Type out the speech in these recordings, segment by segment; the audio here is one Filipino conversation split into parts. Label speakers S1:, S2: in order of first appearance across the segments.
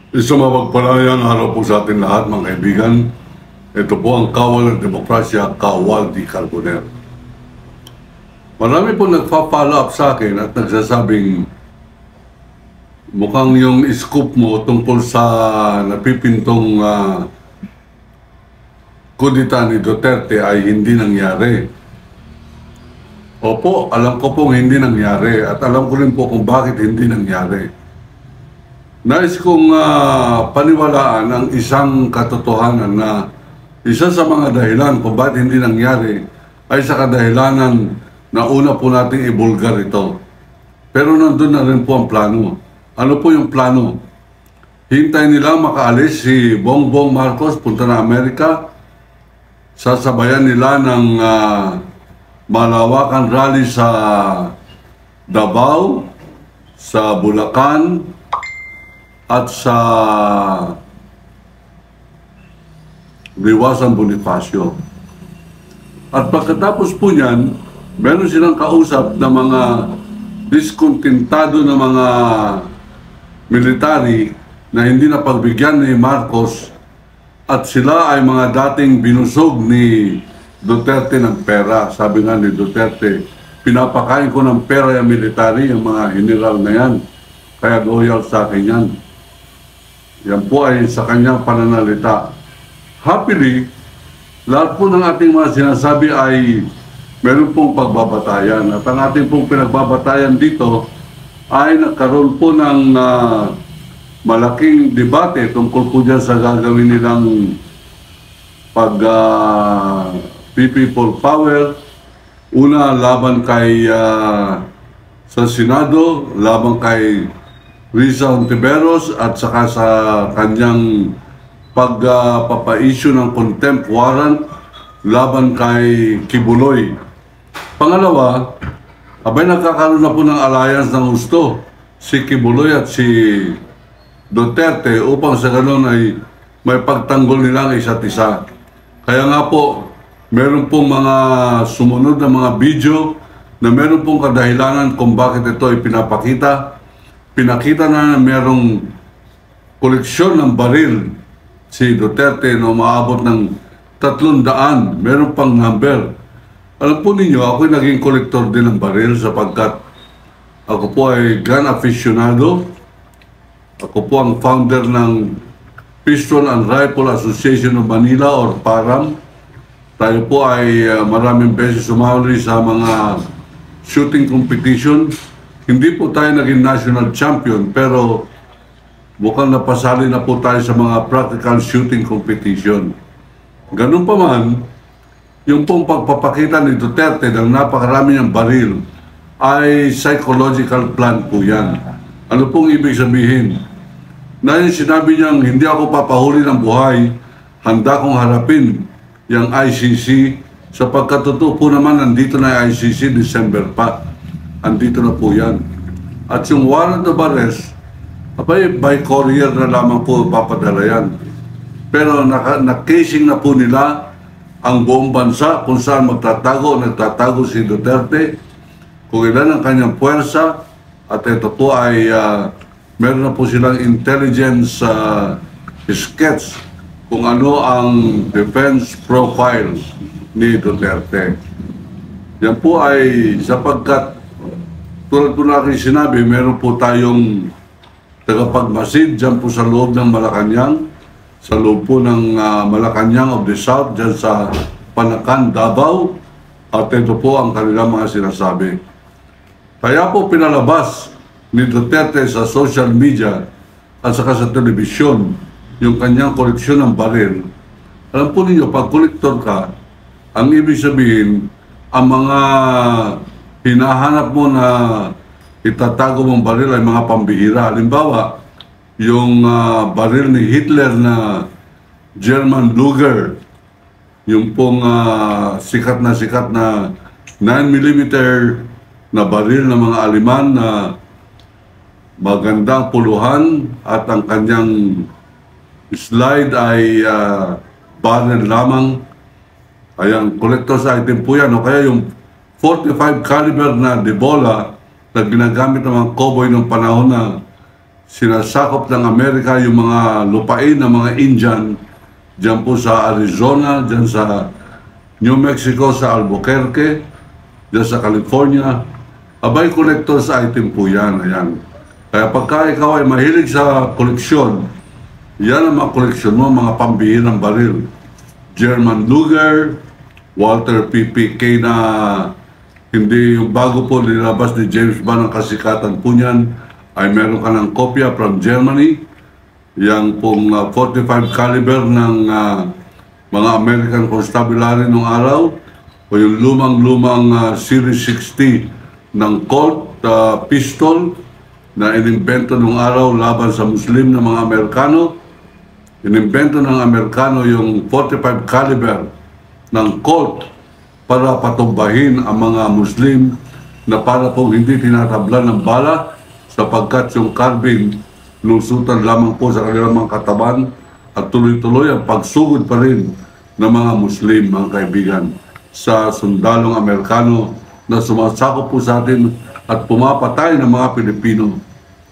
S1: Isang mapagpalayang araw po sa ating lahat, mga kaibigan. Ito po ang Kawal ng Demokrasya, Kawal di Carboner. Marami po nagpa-follow up sa akin at nagsasabing mukhang yung scoop mo tungkol sa napipintong kudita ni Duterte ay hindi nangyari. Opo, alam ko pong hindi nangyari at alam ko rin po kung bakit hindi nangyari. Nais kong paniwalaan ang isang katotohanan na isa sa mga dahilan kung bakit hindi nangyari ay sa kadahilanan na una po nating ibulgar ito. Pero nandun na rin po ang plano. Ano po yung plano? Hintay nila makaalis si Bongbong Marcos, punta na Amerika. Sasabayan nila ng malawakan rally sa Davao, sa Bulacan, at sa Liwasan Bonifacio. At pagkatapos po niyan, meron silang kausap na mga diskontentado na mga military na hindi na pagbigyan ni Marcos at sila ay mga dating binusog ni Duterte ng pera. Sabi nga ni Duterte, pinapakain ko ng pera yung military, yung mga general na yan. Kaya loyal sa akin yan. Yan po ay sa kanyang pananalita. Happily, lahat po ng ating mga sinasabi ay meron pong pagbabatayan. At ang ating pong pinagbabatayan dito ay nagkaroon po ng malaking debate tungkol po dyan sa gagawin nilang people power. Una, laban kay sa Senado, laban kay Risa Hontiveros at saka sa kanyang pagpapa-issue ng contempt warrant laban kay Kibuloy. Pangalawa, abay nagkakaroon na po ng alliance ng gusto si Kibuloy at si Duterte upang sa ganun ay may pagtanggol nila ang isa't isa. Kaya nga po, meron pong mga sumunod na mga video na meron pong kadahilanan kung bakit ito ay pinapakita. Pinakita na merong koleksyon ng baril si Duterte na umaabot ng 300. Meron pang number. Alam po ninyo, ako'y naging kolektor din ng baril sapagkat ako po ay gun aficionado. Ako po ang founder ng Pistol and Rifle Association of Manila or PARAM. Tayo po ay maraming beses sumali sa mga shooting competition. Hindi po tayo naging national champion pero mukhang napasali na po tayo sa mga practical shooting competition. Ganun pa man, yung pong pagpapakita ni Duterte ng napakarami niyang baril ay psychological plan po yan. Ano pong ibig sabihin? Na yung sinabi niyang hindi ako papahuli ng buhay, handa kong harapin yung ICC sapagkat totoo po naman nandito na yung ICC December pa. Andito na po yan. At yung warrant of arrest, by courier na lamang po papadala yan. Pero na-casing na po nila ang buong bansa kung saan nagtatago si Duterte, kung ilan ang kanyang puwersa, at ito po ay meron na po silang intelligence sketch kung ano ang defense profile ni Duterte. Yan po ay sapagkat tulad po na aking sinabi, meron po tayong tagapagmasid dyan po sa loob ng Malacanang, sa loob po ng Malacanang of the South, dyan sa Panakan, Davao, at ito po ang kanilang mga sinasabi. Kaya po pinalabas ni Duterte sa social media at saka sa telebisyon yung kanyang koleksyon ng baril. Alam po ninyo, pag kolektor ka, ang ibig sabihin, ang mga hinahanap mo na itatago mong baril ay mga pambihira. Halimbawa, yung baril ni Hitler na German Luger, yung pong sikat na 9mm na baril ng mga Aleman na magandang puluhan at ang kanyang slide ay baril lamang. Ay ang collector's item po yan. O kaya yung 45 caliber na Debola na ginagamit ng mga cowboy ng panahon na sinasakop ng Amerika yung mga lupain ng mga Indian dyan po sa Arizona, dyan sa New Mexico, sa Albuquerque, dyan sa California. Abay, collector's item po yan. Ayan. Kaya pagka ikaw ay mahilig sa koleksyon, yan ang mga koleksyon mo, mga pambihirang baril. German Luger, Walter PPK na hindi yung bago po nilabas ni James Bond ang kasikatan po niyan, ay meron ka ng kopya from Germany. Yang pong 45 caliber ng mga American Constabulary nung araw, o yung lumang-lumang Series 60 ng Colt pistol na inimbento nung araw laban sa Muslim ng mga Amerikano. Inimbento ng Amerikano yung 45 caliber ng Colt para patumbahin ang mga Muslim na para pong hindi tinatablan ng bala sapagkat yung carbine lusutan lamang po sa kanilang mga katawan at tuloy-tuloy ang pagsugod pa rin ng mga Muslim, mga kaibigan, sa sundalong Amerikano na sumasakop po sa atin at pumapatay ng mga Pilipino.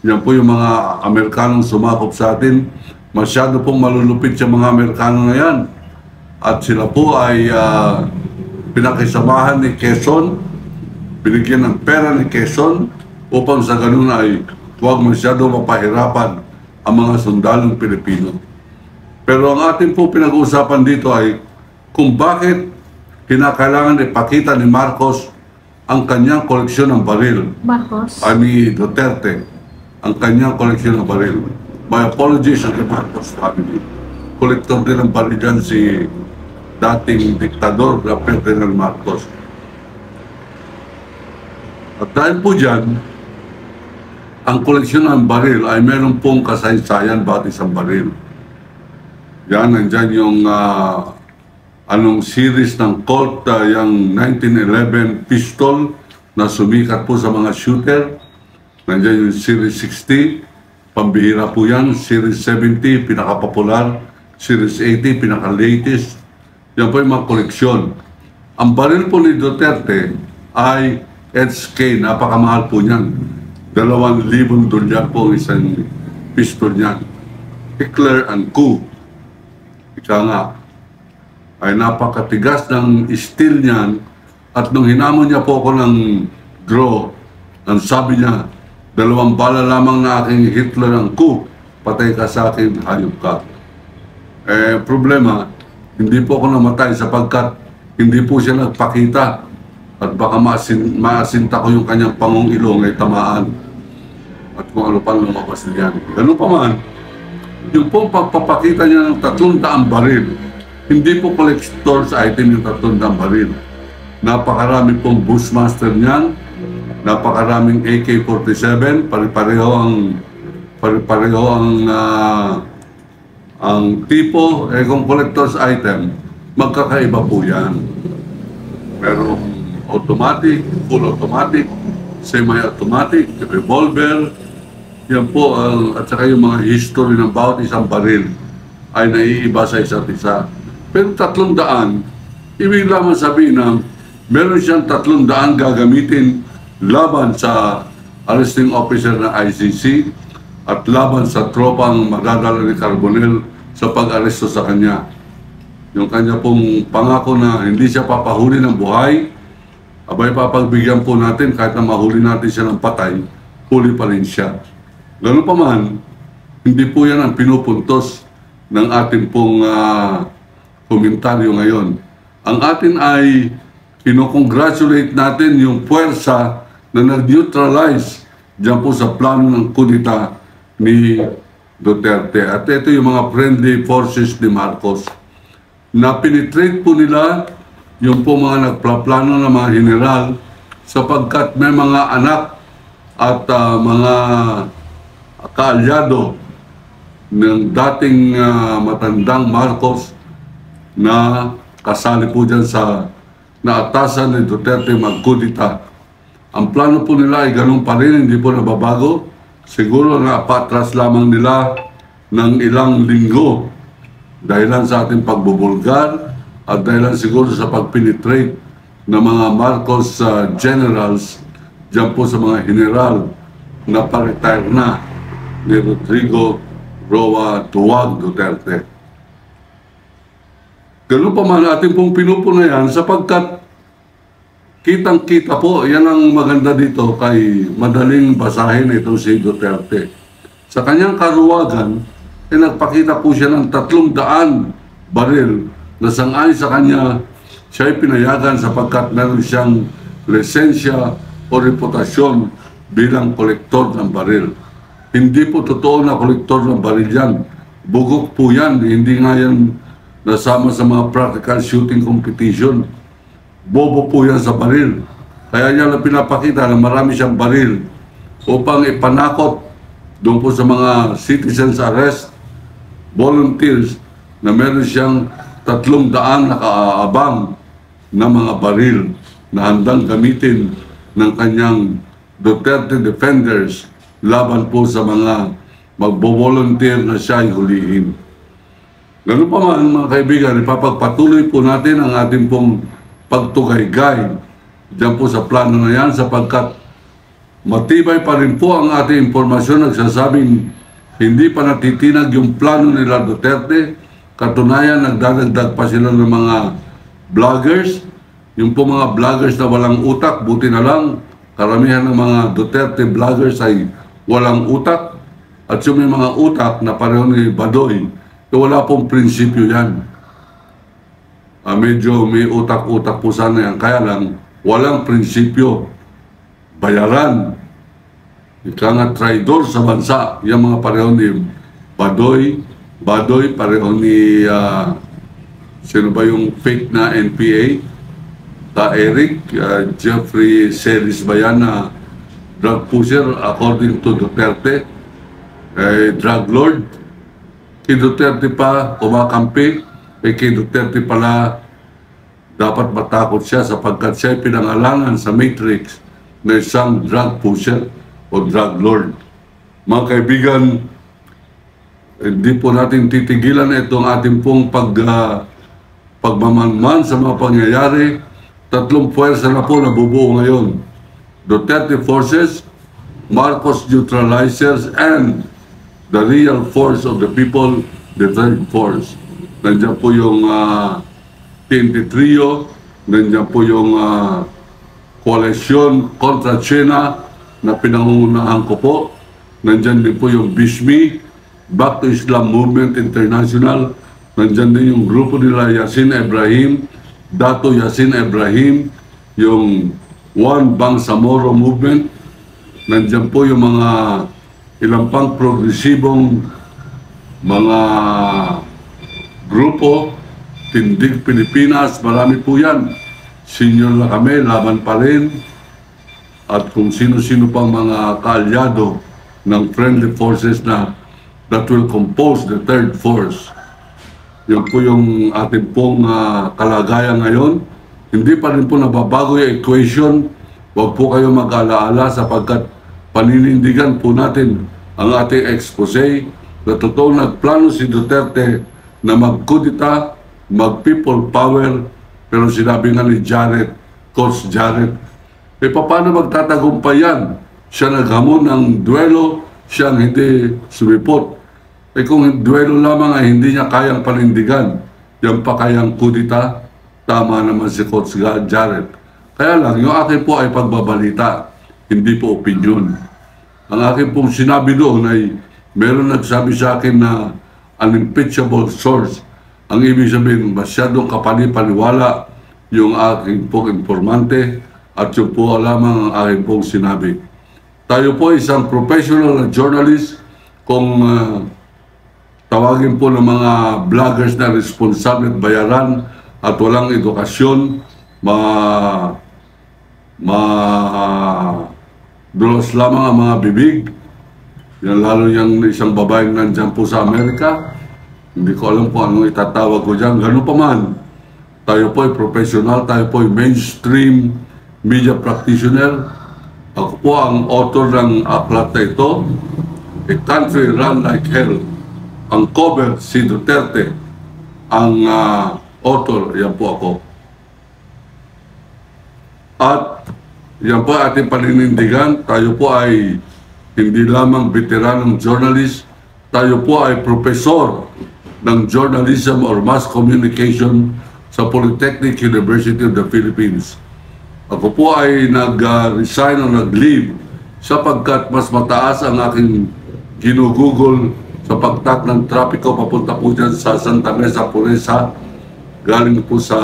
S1: Yan po yung mga Amerikanong sumakop sa atin. Masyado pong malulupit sa mga Amerikano na yan. At sila po ay pinakisamahan ni Quezon, binigyan ng pera ni Quezon upang sa ganun ay huwag masyado mapahirapan ang mga sundalong Pilipino. Pero ang ating po pinag-uusapan dito ay kung bakit kinakailangan ipakita ni Marcos ang kanyang koleksyon ng baril.
S2: Marcos?
S1: Ni Duterte, ang kanyang koleksyon ng baril. My apologies sa Marcos family. Kolektor din ng baril dyan si dating diktador na Ferdinand Marcos. At dahil po dyan, ang koleksyon ng baril ay meron pong kasaysayan bawat isang baril. Yan, nandyan yung anong series ng Colt, yung 1911 pistol na sumikat po sa mga shooter. Nandyan yung Series 60, pambihira po yan. Series 70, pinaka-popular. Series 80, pinaka-latest. Yan po yung mga koleksyon. Ang baril po ni Duterte ay HK, napakamahal po niyan. $2,000 po ang isang pistol niyan. Heckler & Co. Ika nga, ay napakatigas ng steel niyan at nung hinamon niya po ako ng draw, ang sabi niya, 2 bala lamang na aking Hitler & Co. Patay ka sa akin, hayop ka. Problema, hindi po ako namatay sapagkat hindi po siya nagpakita at baka maasinta ko yung kanyang pangong ilong ay tamaan at kung ano pa lumabas niyan. Ganun pa man, yung pong pagpapakita niya ng 300 baril, hindi po collector's item yung 300 baril. Napakarami pong Bushmaster niyan, napakaraming AK-47, pare-pareho ang tipo, kung collector's item, magkakaiba po yan. Merong automatic, full automatic, semi-automatic, revolver, yan po, at saka yung mga history ng bawat isang baril ay naiiba sa isa't isa. Pero 300, ibig lamang sabihin na meron siyang 300 gagamitin laban sa arresting officer ng ICC at laban sa tropang magdadala ni Carbonell sa pag-aresto sa kanya. Yung kanya pong pangako na hindi siya papahuli ng buhay, abay papagbigyan po natin kahit na mahuli natin siya ng patay, huli pa rin siya. Ganun pa man, hindi po yan ang pinupuntos ng ating pong komentaryo ngayon. Ang atin ay pinocongratulate natin yung puwersa na nag-neutralize dyan po sa plano ng kudita ni Duterte. At ito yung mga friendly forces ni Marcos. Na penetrate po nila yung po mga nagplaplano ng mga general sapagkat may mga anak at mga kaalyado ng dating matandang Marcos na kasali po dyan sa naatasan ni Duterte magkudita. Ang plano po nila ay ganun pa rin, hindi po nababago. Siguro na patras lamang nila ng ilang linggo dahilan sa ating pagbubulgar at dahilan siguro sa pagpenetrate ng mga Marcos generals dyan po sa mga general na pa-retire na ni Rodrigo Roa Duwag Duterte. Ganun pa man ating pong pinupunayan sapagkat kitang-kita po, yan ang maganda dito kay madaling basahin itong si Duterte. Sa kanyang karuwagan, nagpakita po siya ng 300 baril na sangayon sa kanya siya ay pinayagan sapagkat meron siyang lisensya o reputasyon bilang kolektor ng baril. Hindi po totoo na kolektor ng baril yan. Bugok po yan. Hindi nga yan nasama sa mga practical shooting competition. Bobo po yan sa baril. Kaya niya lang pinapakita na marami siyang baril upang ipanakot doon po sa mga citizens arrest, volunteers, na meron siyang 300 na kaaabang na mga baril na handang gamitin ng kanyang Duterte defenders laban po sa mga magbo-volunteer na siya ay hulihin. Ganun pa man mga kaibigan, ipapagpatuloy po natin ang ating pong pagtugaygay diyan po sa plano na yan sapagkat matibay pa rin po ang ating impormasyon nagsasabing hindi pa natitinag yung plano nila Duterte. Katunayan, nagdadagdag pa sila ng mga vloggers. Yung po mga vloggers na walang utak, buti na lang, karamihan ng mga Duterte vloggers ay walang utak. At yung may mga utak na pareho ni Badoy, wala pong prinsipyo yan. Medyo may utak-utak po sana yan. Kaya lang, walang prinsipyo. Bayaran. Ika nga traidor sa bansa. Yung mga pareho ni Badoy, pareho ni sino ba yung fake na NPA? Eric, Jeffrey Celis ba yan na drug pusher according to Duterte? Drug lord. Kay Duterte pa kumakampi. Kay Duterte pala dapat matakot siya sapagkat siya ay pinangalanan sa Matrix na isang drug pusher o drug lord. Mga kaibigan, hindi po natin titigilan itong ating pong pagmamanman sa mga pangyayari. 3 puwersa na po nabubuo ngayon. Duterte forces, Marcos neutralizers, and the real force of the people, the third force. Nandiyan po yung TNT Trio, nandiyan po yung koalisyon kontra China na pinangungunahan ko po. Nandiyan din po yung BISMI, Back to Islam Movement International. Nandiyan din yung grupo nila Yassin Ibrahim, Dato Yassin Ibrahim, yung One Bangsamoro Movement. Nandiyan po yung mga ilang pang progresibong mga grupo, Tindig Pilipinas, marami po yan. Senior na kami, laban pa rin. At kung sino-sino pang mga kaalyado ng friendly forces na that will compose the third force. Yun po yung ating pong kalagayan ngayon. Hindi pa rin po nababago yung equation. Huwag po kayo mag-alaala sapagkat paninindigan po natin ang ating expose na totoo nagplano si Duterte na mag-kudita, mag-people power, pero sinabi nga ni Jared, Coach Jared, paano magtatagumpay yan? Siya naghamon ng duelo, siya hindi sumipot. Kung duelo lamang ay hindi niya kayang panindigan, yan pa kayang kudita, tama naman si Coach Jared. Kaya lang, yung akin po ay pagbabalita, hindi po opinion. Ang akin pong sinabi doon ay meron nagsabi sa akin na unimpeachable source. Ang ibig sabihin, masyadong kapani-paniwala yung aking pong informante at yung po lamang ang aking pong sinabi. Tayo po isang professional na journalist. Kung tawagin po ng mga vloggers na responsable at bayaran at walang edukasyon, dulos lamang ang mga bibig. Yan, lalo yung isang babaeng nandyan po sa Amerika. Hindi ko alam kung anong itatawag ko dyan. Ganun pa man, tayo po ay professional, tayo po ay mainstream media practitioner. Ako po ang author ng aklat na ito, A Country Run Like Hell. Ang cover, si Duterte. Ang author, yan po ako. At yan po ating paninindigan, tayo po ay hindi lamang veteranong journalist, tayo po ay profesor ng journalism or mass communication sa Polytechnic University of the Philippines. Ako po ay nag-resign o nag-leave sapagkat mas mataas ang aking ginugugol sa pagtak ng trapiko papunta po dyan sa Santa Mesa, Pureza, galing po sa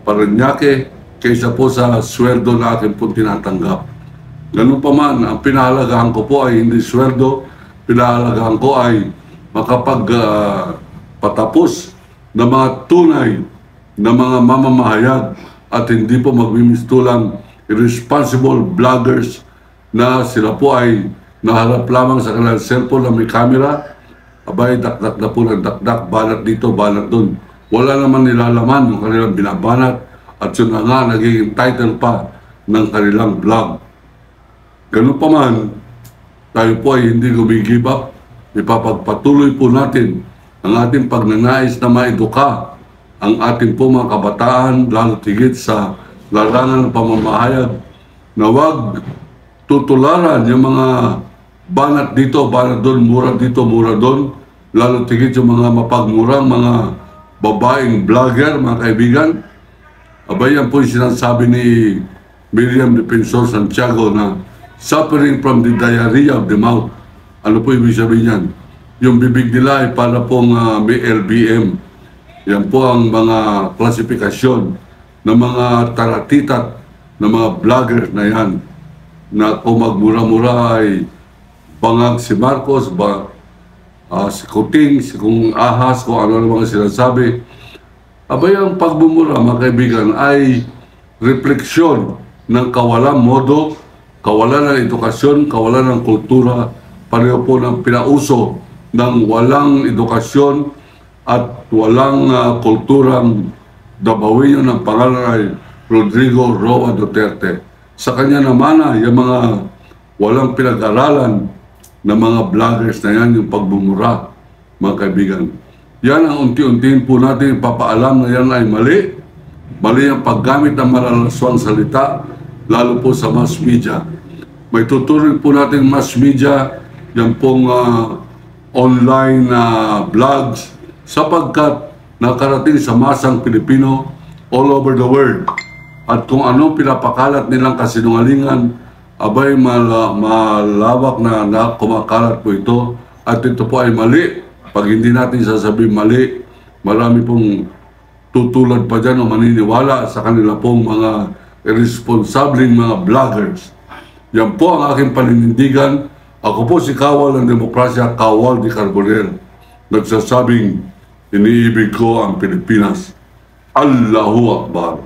S1: Parañaque, kaysa po sa sweldo na akin po tinatanggap. Ganun pa man, ang pinahalagahan ko po ay hindi sweldo, pinahalagahan ko ay makapagpatapos ng mga tunay na mga mamamahayag at hindi po magmimistulang irresponsible vloggers na sila po ay naharap lamang sa kanilang cellphone na may camera, abay dakdak na po ng dakdak, balat dito, balat doon. Wala naman nilalaman yung kanilang binabanat at yun na nga nagiging title pa ng kanilang vlog. Ganun pa man, tayo po ay hindi gumigive up. Ipapagpatuloy po natin ang ating pagnanais na maeduka ang ating po mga kabataan, lalo tigit sa larangan ng pamamahayag, na huwag tutularan yung mga banat dito, banat doon, mura dito, mura doon, lalo tigit yung mga mapagmurang mga babaeng vlogger, mga kaibigan. Abay, yan po yung sinasabi ni Miriam Defensor Santiago na suffering from the diarrhea of the mouth. Ano po ibig sabihin yan? Yung bibig nila ay para pong may LBM. Yan po ang mga klasifikasyon ng mga taratitat ng mga vlogger na yan, na kung magmura-mura ay bangag si Marcos, si Kuting, si kung Ahas, kung ano naman sinasabi. Abay, ang pagbumura, mga kaibigan, ay refleksyon ng kawalang modo, kawalan ng edukasyon, kawalan ng kultura, pareho po ng pinauso ng walang edukasyon at walang kulturang dabawin ng pangalan ay Rodrigo Roa Duterte. Sa kanya naman yung mga walang pinag-aralan na mga vloggers na yan, yung pagbumura, mga kaibigan. Yan ang unti-untiin po natin ipapaalam na yan ay mali. Mali ang paggamit ng malalaswang salita, lalo po sa mass media. May tuturin po natin mass media, yan pong online vlogs, sapagkat nakarating sa masang Pilipino all over the world. At kung anong pinapakalat nilang kasinungalingan, abay malawak na kumakalat po ito. At ito po ay mali. Pag hindi natin sasabihin mali, marami pong tutulad pa dyan o maniniwala sa kanila pong mga irresponsableng mga vloggers. Yan po ang aking paninindigan. Ako po si Kawal ng Demokrasya, Kawal de Carbonell, nagsasabing iniibig ko ang Pilipinas. Allahu Akbar.